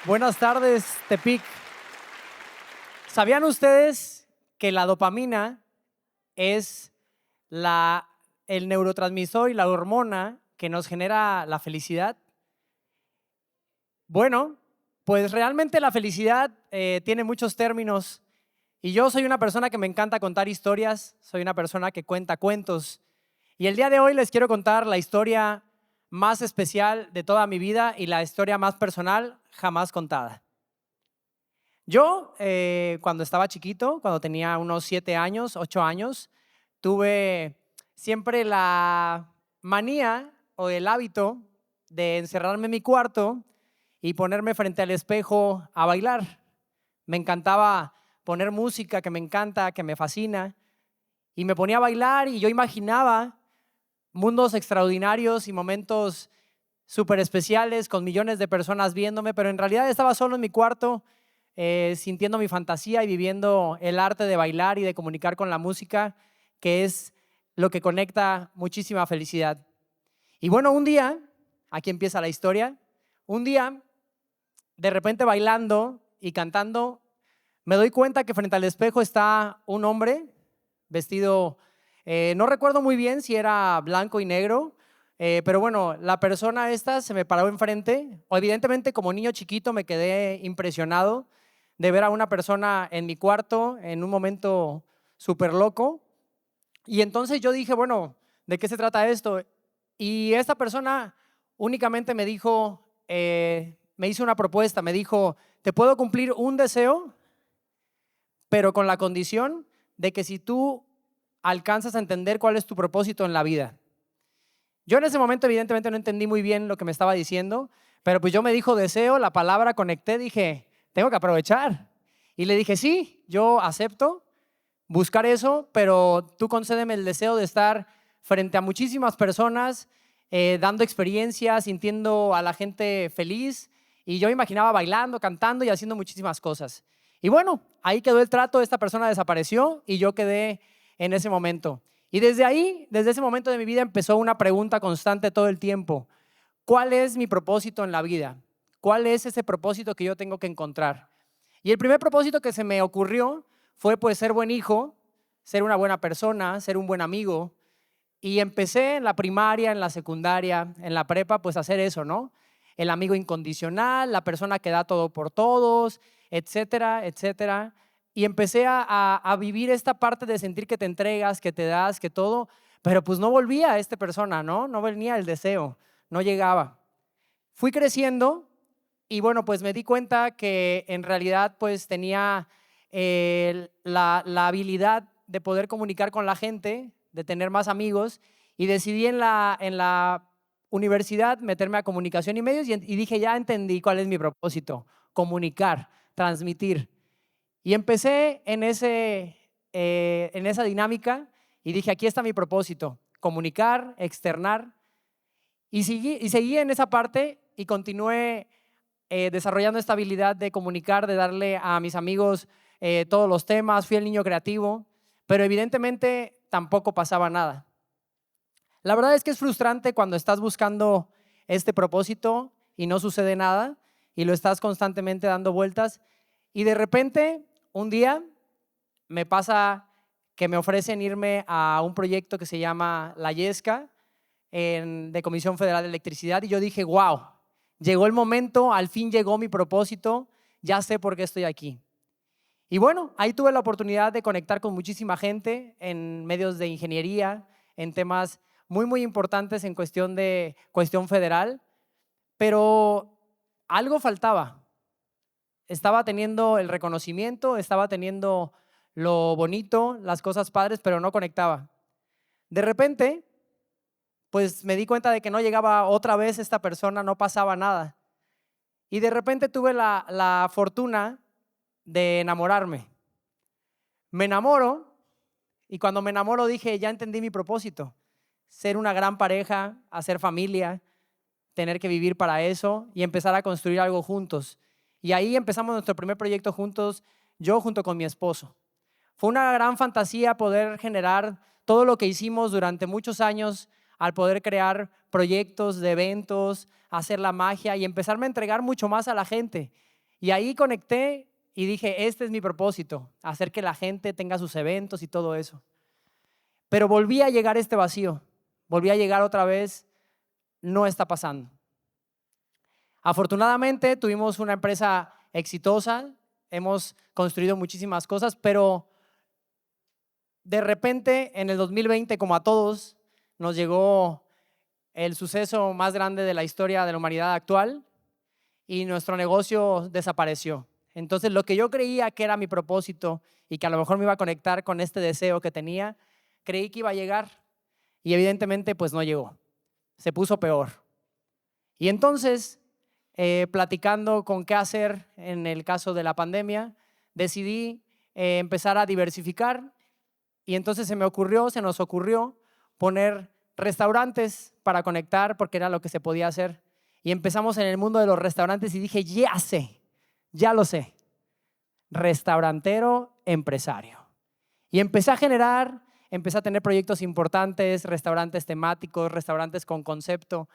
Buenas tardes, Tepic. ¿Sabían ustedes que la dopamina es el neurotransmisor y la hormona que nos genera la felicidad? Bueno, pues realmente la felicidad tiene muchos términos y yo soy una persona que me encanta contar historias, soy una persona que cuenta cuentos y el día de hoy les quiero contar la historia más especial de toda mi vida y la historia más personal jamás contada. Yo, cuando estaba chiquito, cuando tenía unos 7 años, 8 años, tuve siempre la manía o el hábito de encerrarme en mi cuarto y ponerme frente al espejo a bailar. Me encantaba poner música que me encanta, que me fascina, y me ponía a bailar y yo imaginaba mundos extraordinarios y momentos súper especiales con millones de personas viéndome, pero en realidad estaba solo en mi cuarto sintiendo mi fantasía y viviendo el arte de bailar y de comunicar con la música, que es lo que conecta muchísima felicidad. Y bueno, un día, aquí empieza la historia, un día, de repente bailando y cantando, me doy cuenta que frente al espejo está un hombre vestido, no recuerdo muy bien si era blanco y negro, pero bueno, la persona esta se me paró enfrente. Evidentemente, como niño chiquito me quedé impresionado de ver a una persona en mi cuarto en un momento súper loco. Y entonces yo dije, bueno, ¿de qué se trata esto? Y esta persona únicamente me dijo, me hizo una propuesta, me dijo, te puedo cumplir un deseo, pero con la condición de que si tú alcanzas a entender cuál es tu propósito en la vida. Yo en ese momento evidentemente no entendí muy bien lo que me estaba diciendo, pero pues yo me dijo deseo, la palabra conecté, dije, tengo que aprovechar. Y le dije, sí, yo acepto buscar eso, pero tú concédeme el deseo de estar frente a muchísimas personas, dando experiencias, sintiendo a la gente feliz. Y yo imaginaba bailando, cantando y haciendo muchísimas cosas. Y bueno, ahí quedó el trato, esta persona desapareció y yo quedé en ese momento. Y desde ahí, desde ese momento de mi vida empezó una pregunta constante todo el tiempo. ¿Cuál es mi propósito en la vida? ¿Cuál es ese propósito que yo tengo que encontrar? Y el primer propósito que se me ocurrió fue pues ser buen hijo, ser una buena persona, ser un buen amigo. Y empecé en la primaria, en la secundaria, en la prepa, pues a hacer eso, ¿no? El amigo incondicional, la persona que da todo por todos, etcétera, etcétera. Y empecé a vivir esta parte de sentir que te entregas, que te das, que todo, pero pues no volvía a esta persona, ¿no? No venía el deseo, no llegaba. Fui creciendo y bueno, pues me di cuenta que en realidad pues tenía la habilidad de poder comunicar con la gente, de tener más amigos y decidí en la universidad meterme a comunicación y medios y dije, ya entendí cuál es mi propósito, comunicar, transmitir. Y empecé en esa dinámica y dije, aquí está mi propósito, comunicar, externar. Y seguí en esa parte y continué desarrollando esta habilidad de comunicar, de darle a mis amigos todos los temas. Fui el niño creativo, pero evidentemente tampoco pasaba nada. La verdad es que es frustrante cuando estás buscando este propósito y no sucede nada y lo estás constantemente dando vueltas y de repente un día me pasa que me ofrecen irme a un proyecto que se llama La Yesca de Comisión Federal de Electricidad y yo dije, wow, llegó el momento, al fin llegó mi propósito, ya sé por qué estoy aquí. Y bueno, ahí tuve la oportunidad de conectar con muchísima gente en medios de ingeniería, en temas muy, muy importantes en cuestión federal, pero algo faltaba. Estaba teniendo el reconocimiento, estaba teniendo lo bonito, las cosas padres, pero no conectaba. De repente, pues me di cuenta de que no llegaba otra vez esta persona, no pasaba nada. Y de repente tuve la fortuna de enamorarme. Me enamoro y cuando me enamoro dije, ya entendí mi propósito. Ser una gran pareja, hacer familia, tener que vivir para eso y empezar a construir algo juntos. Y ahí empezamos nuestro primer proyecto juntos, yo junto con mi esposo. Fue una gran fantasía poder generar todo lo que hicimos durante muchos años al poder crear proyectos de eventos, hacer la magia y empezarme a entregar mucho más a la gente. Y ahí conecté y dije, este es mi propósito, hacer que la gente tenga sus eventos y todo eso. Pero volví a llegar este vacío, volví a llegar otra vez, no está pasando. Afortunadamente tuvimos una empresa exitosa, hemos construido muchísimas cosas, pero de repente en el 2020, como a todos, nos llegó el suceso más grande de la historia de la humanidad actual y nuestro negocio desapareció. Entonces lo que yo creía que era mi propósito y que a lo mejor me iba a conectar con este deseo que tenía, creí que iba a llegar y evidentemente pues no llegó, se puso peor. Y entonces, platicando con qué hacer en el caso de la pandemia, decidí empezar a diversificar y entonces se nos ocurrió poner restaurantes para conectar porque era lo que se podía hacer. Y empezamos en el mundo de los restaurantes y dije, ya lo sé, restaurantero empresario. Y empecé a tener proyectos importantes, restaurantes temáticos, restaurantes con concepto.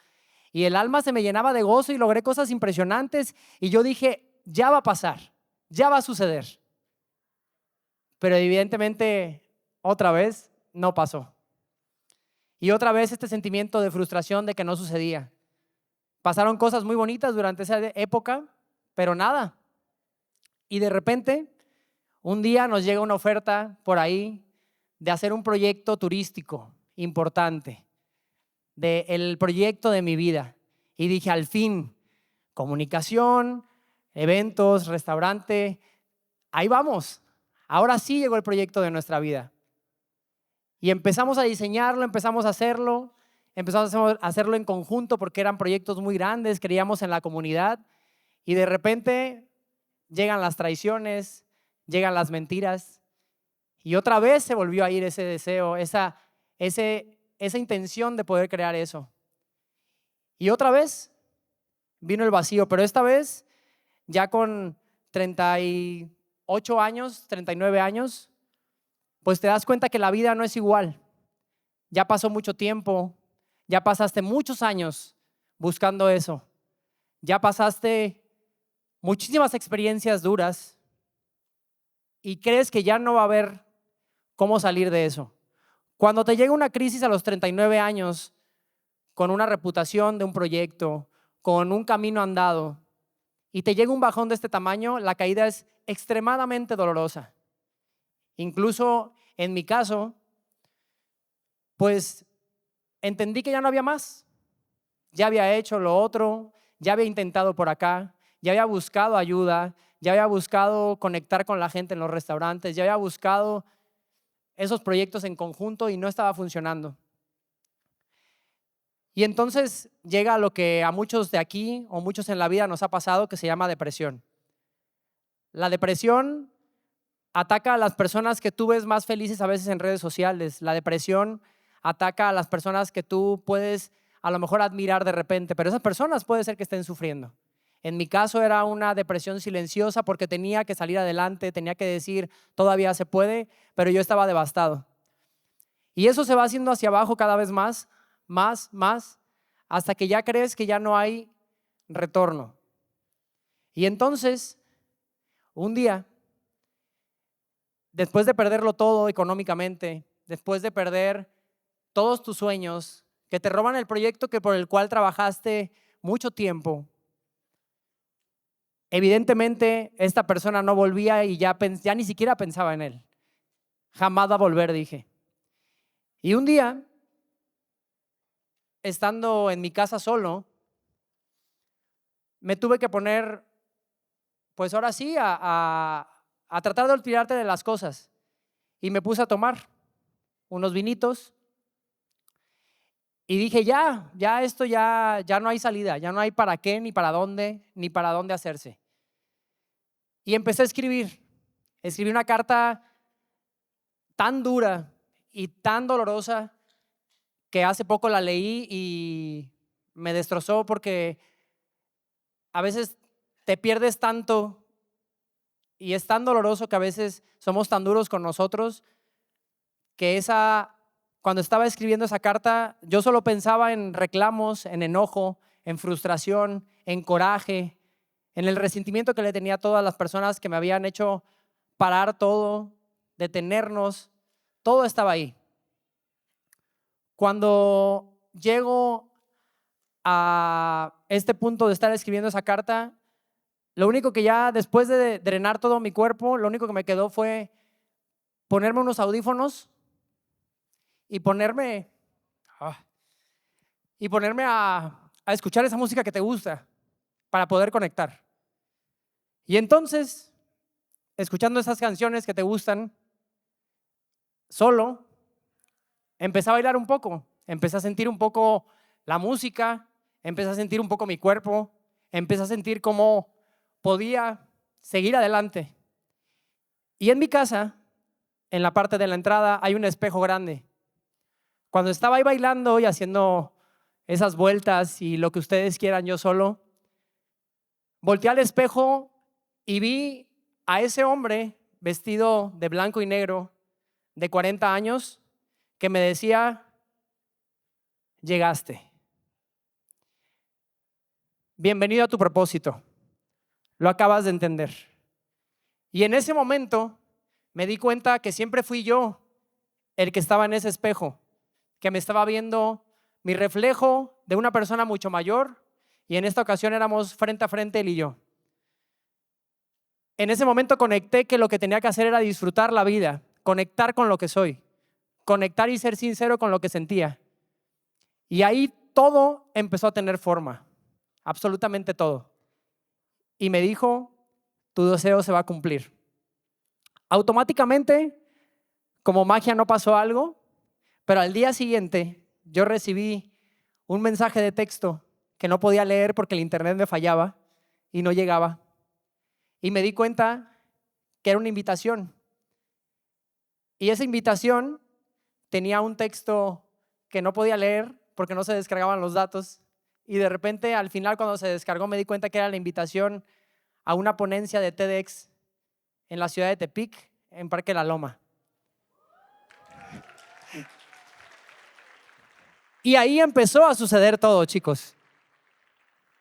Y el alma se me llenaba de gozo y logré cosas impresionantes. Y yo dije, ya va a pasar, ya va a suceder. Pero evidentemente, otra vez, no pasó. Y otra vez este sentimiento de frustración de que no sucedía. Pasaron cosas muy bonitas durante esa época, pero nada. Y de repente, un día nos llega una oferta por ahí de hacer un proyecto turístico importante, del proyecto de mi vida. Y dije, al fin, comunicación, eventos, restaurante, ahí vamos. Ahora sí llegó el proyecto de nuestra vida. Y empezamos a diseñarlo, empezamos a hacerlo en conjunto porque eran proyectos muy grandes, creíamos en la comunidad y de repente llegan las traiciones, llegan las mentiras y otra vez se volvió a ir ese deseo, esa intención de poder crear eso. Y otra vez vino el vacío, pero esta vez ya con 38 años, 39 años, pues te das cuenta que la vida no es igual. Ya pasó mucho tiempo, ya pasaste muchos años buscando eso, ya pasaste muchísimas experiencias duras y crees que ya no va a haber cómo salir de eso. Cuando te llega una crisis a los 39 años, con una reputación de un proyecto, con un camino andado, y te llega un bajón de este tamaño, la caída es extremadamente dolorosa. Incluso en mi caso, pues entendí que ya no había más. Ya había hecho lo otro, ya había intentado por acá, ya había buscado ayuda, ya había buscado conectar con la gente en los restaurantes, ya había buscado esos proyectos en conjunto y no estaba funcionando. Y entonces llega lo que a muchos de aquí o muchos en la vida nos ha pasado, que se llama depresión. La depresión ataca a las personas que tú ves más felices a veces en redes sociales. La depresión ataca a las personas que tú puedes a lo mejor admirar de repente, pero esas personas puede ser que estén sufriendo. En mi caso era una depresión silenciosa porque tenía que salir adelante, tenía que decir todavía se puede, pero yo estaba devastado. Y eso se va haciendo hacia abajo cada vez más, hasta que ya crees que ya no hay retorno. Y entonces, un día, después de perderlo todo económicamente, después de perder todos tus sueños, que te roban el proyecto por el cual trabajaste mucho tiempo, evidentemente esta persona no volvía y ya ni siquiera pensaba en él. Jamás va a volver, dije. Y un día, estando en mi casa solo, me tuve que poner, pues ahora sí, a tratar de olvidarte de las cosas. Y me puse a tomar unos vinitos y dije, ya esto ya no hay salida, ya no hay para qué, ni para dónde hacerse. Y empecé a escribir. Escribí una carta tan dura y tan dolorosa que hace poco la leí y me destrozó porque a veces te pierdes tanto y es tan doloroso que a veces somos tan duros con nosotros que cuando estaba escribiendo esa carta yo solo pensaba en reclamos, en enojo, en frustración, en coraje, en el resentimiento que le tenía a todas las personas que me habían hecho parar todo, detenernos, todo estaba ahí. Cuando llego a este punto de estar escribiendo esa carta, lo único que ya después de drenar todo mi cuerpo, lo único que me quedó fue ponerme unos audífonos y ponerme a escuchar esa música que te gusta para poder conectar. Y entonces, escuchando esas canciones que te gustan, solo, empecé a bailar un poco, empecé a sentir un poco la música, empecé a sentir un poco mi cuerpo, empecé a sentir cómo podía seguir adelante. Y en mi casa, en la parte de la entrada, hay un espejo grande. Cuando estaba ahí bailando y haciendo esas vueltas y lo que ustedes quieran yo solo, volteé al espejo y vi a ese hombre vestido de blanco y negro, de 40 años, que me decía: llegaste. Bienvenido a tu propósito. Lo acabas de entender. Y en ese momento me di cuenta que siempre fui yo el que estaba en ese espejo, que me estaba viendo mi reflejo de una persona mucho mayor, y en esta ocasión éramos frente a frente él y yo. En ese momento conecté que lo que tenía que hacer era disfrutar la vida, conectar con lo que soy, conectar y ser sincero con lo que sentía. Y ahí todo empezó a tener forma, absolutamente todo. Y me dijo: tu deseo se va a cumplir. Automáticamente, como magia, no pasó algo, pero al día siguiente yo recibí un mensaje de texto que no podía leer porque el internet me fallaba y no llegaba. Y me di cuenta que era una invitación. Y esa invitación tenía un texto que no podía leer porque no se descargaban los datos. Y de repente, al final, cuando se descargó, me di cuenta que era la invitación a una ponencia de TEDx en la ciudad de Tepic, en Parque La Loma. Y ahí empezó a suceder todo, chicos.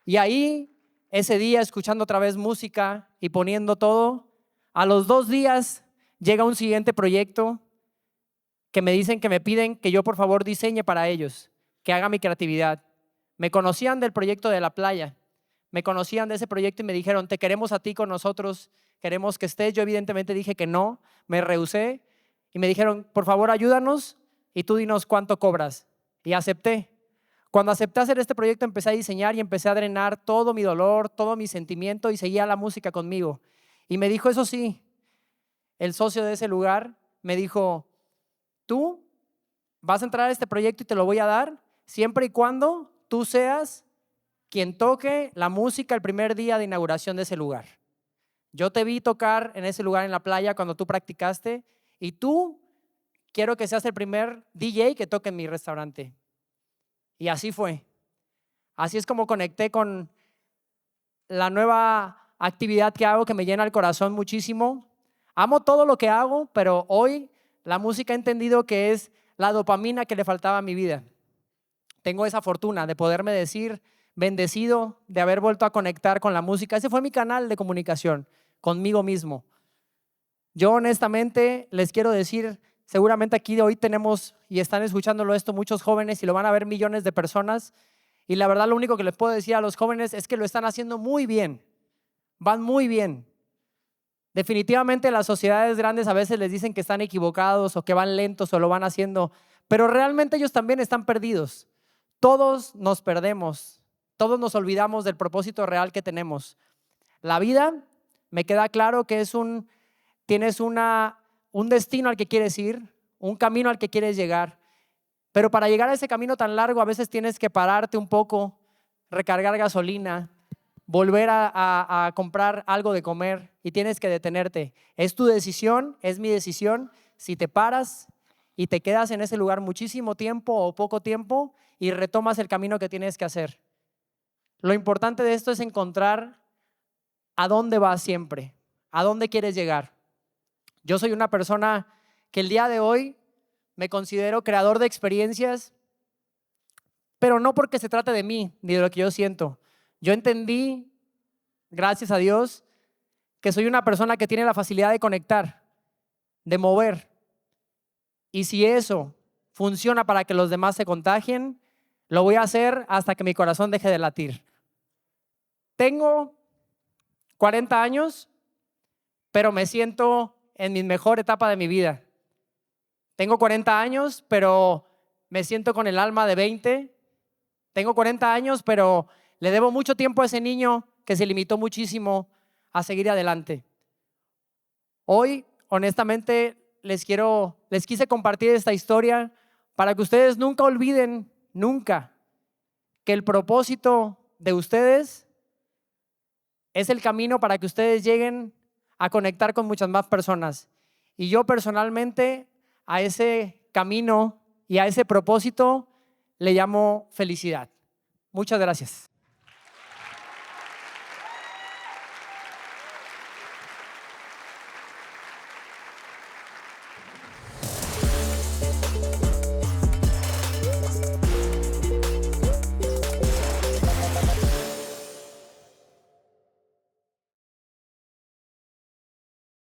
Y ahí, ese día, escuchando otra vez música y poniendo todo, a los 2 días llega un siguiente proyecto que me dicen, que me piden que yo por favor diseñe para ellos, que haga mi creatividad. Me conocían del proyecto de la playa, me conocían de ese proyecto y me dijeron: te queremos a ti con nosotros, queremos que estés. Yo evidentemente dije que no, me rehusé y me dijeron: por favor ayúdanos y tú dinos cuánto cobras. Y acepté. Cuando acepté hacer este proyecto, empecé a diseñar y empecé a drenar todo mi dolor, todo mi sentimiento, y seguía la música conmigo. Y me dijo, eso sí, el socio de ese lugar me dijo: tú vas a entrar a este proyecto y te lo voy a dar siempre y cuando tú seas quien toque la música el primer día de inauguración de ese lugar. Yo te vi tocar en ese lugar en la playa cuando tú practicaste, y tú quiero que seas el primer DJ que toque en mi restaurante. Y así fue. Así es como conecté con la nueva actividad que hago, que me llena el corazón muchísimo. Amo todo lo que hago, pero hoy la música he entendido que es la dopamina que le faltaba a mi vida. Tengo esa fortuna de poderme decir bendecido de haber vuelto a conectar con la música. Ese fue mi canal de comunicación conmigo mismo. Yo honestamente les quiero decir, seguramente aquí de hoy tenemos y están escuchándolo esto muchos jóvenes y lo van a ver millones de personas. Y la verdad, lo único que les puedo decir a los jóvenes es que lo están haciendo muy bien. Van muy bien. Definitivamente las sociedades grandes a veces les dicen que están equivocados o que van lentos o lo van haciendo, pero realmente ellos también están perdidos. Todos nos perdemos, todos nos olvidamos del propósito real que tenemos. La vida, me queda claro que tienes un destino al que quieres ir, un camino al que quieres llegar, pero para llegar a ese camino tan largo a veces tienes que pararte un poco, recargar gasolina, volver a comprar algo de comer y tienes que detenerte. Es tu decisión, es mi decisión, si te paras y te quedas en ese lugar muchísimo tiempo o poco tiempo y retomas el camino que tienes que hacer. Lo importante de esto es encontrar a dónde vas siempre, a dónde quieres llegar. Yo soy una persona que el día de hoy me considero creador de experiencias, pero no porque se trate de mí ni de lo que yo siento. Yo entendí gracias a Dios, que soy una persona que tiene la facilidad de conectar, de mover. Y si eso funciona para que los demás se contagien, lo voy a hacer hasta que mi corazón deje de latir. Tengo 40 años, pero me siento en mi mejor etapa de mi vida. Tengo 40 años, pero me siento con el alma de 20. Tengo 40 años, pero le debo mucho tiempo a ese niño que se limitó muchísimo a seguir adelante. Hoy, honestamente, les quise compartir esta historia para que ustedes nunca olviden, nunca, que el propósito de ustedes es el camino para que ustedes lleguen a conectar con muchas más personas. Y yo personalmente a ese camino y a ese propósito le llamo felicidad. Muchas gracias.